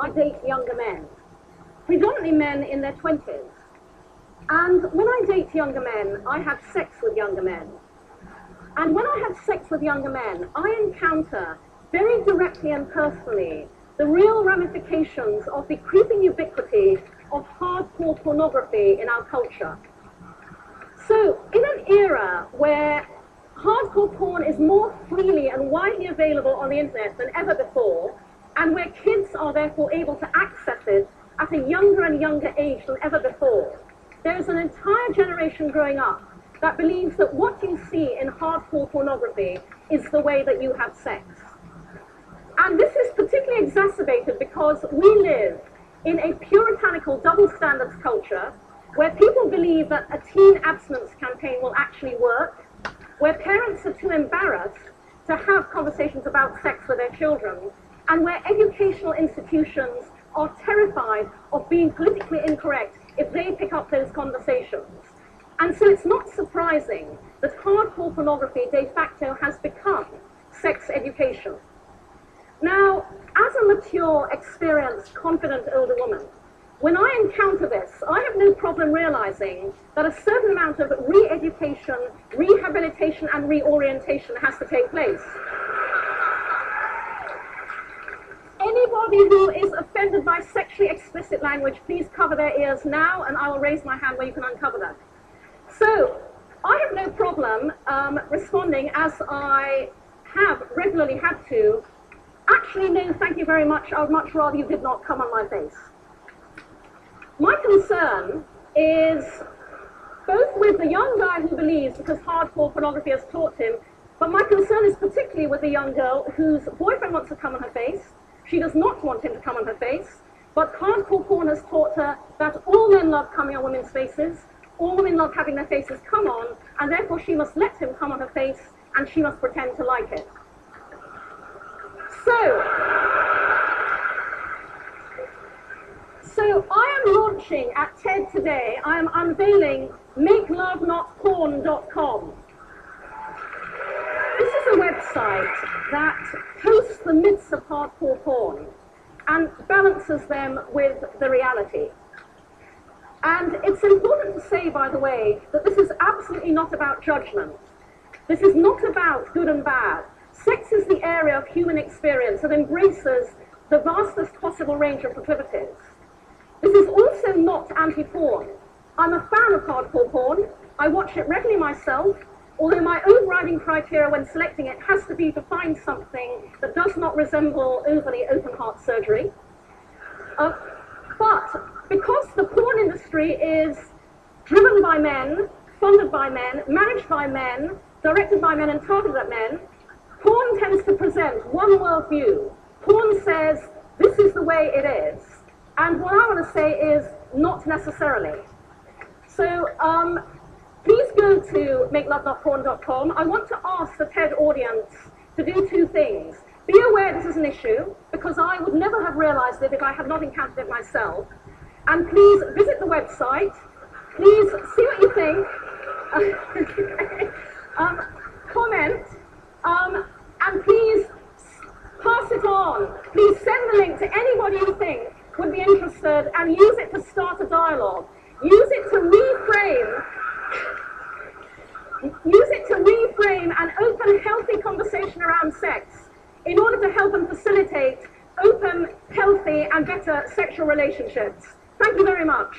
I date younger men, predominantly men in their 20s. And when I date younger men, I have sex with younger men. And when I have sex with younger men, I encounter very directly and personally the real ramifications of the creeping ubiquity of hardcore pornography in our culture. So in an era where hardcore porn is more freely and widely available on the internet than ever before, and where kids are therefore able to access it at a younger and younger age than ever before, there's an entire generation growing up that believes that what you see in hardcore pornography is the way that you have sex. And this is particularly exacerbated because we live in a puritanical double standards culture where people believe that a teen abstinence campaign will actually work, where parents are too embarrassed to have conversations about sex with their children, and where educational institutions are terrified of being politically incorrect if they pick up those conversations. And so it's not surprising that hardcore pornography de facto has become sex education. Now, as a mature, experienced, confident older woman, when I encounter this, I have no problem realizing that a certain amount of re-education, rehabilitation, and reorientation has to take place. Anybody who is offended by sexually explicit language, please cover their ears now, and I will raise my hand where you can uncover that. So, I have no problem responding, as I have regularly had to. Actually, no, thank you very much. I would much rather you did not come on my face. My concern is both with the young guy who believes because hardcore pornography has taught him, but my concern is particularly with the young girl whose boyfriend wants to come on her face. She does not want him to come on her face, but hardcore porn has taught her that all men love coming on women's faces, all women love having their faces come on, and therefore she must let him come on her face, and she must pretend to like it. So I am launching at TED today, I am unveiling MakeLoveNotPorn.com. This is a website that posts the myths of hardcore porn and balances them with the reality. And it's important to say, by the way, that this is absolutely not about judgment. This is not about good and bad. Sex is the area of human experience that embraces the vastest possible range of proclivities. This is also not anti-porn. I'm a fan of hardcore porn. I watch it regularly myself, although my overriding criteria when selecting it has to be to find something that does not resemble overly open heart surgery. But because the porn industry is driven by men, funded by men, managed by men, directed by men and targeted at men, porn tends to present one worldview. Porn says, this is the way it is. And what I want to say is, not necessarily. So please go to MakeLoveNotPorn.com. I want to ask the TED audience to do two things. Be aware this is an issue, because I would never have realized it if I had not encountered it myself. And please visit the website. Please see what you think. Comment. And please pass it on. Please send the link to anybody you think would be interested, and use it to start a dialogue. Use it to reframe and open healthy conversation around sex in order to help and facilitate open, healthy, and better sexual relationships. Thank you very much.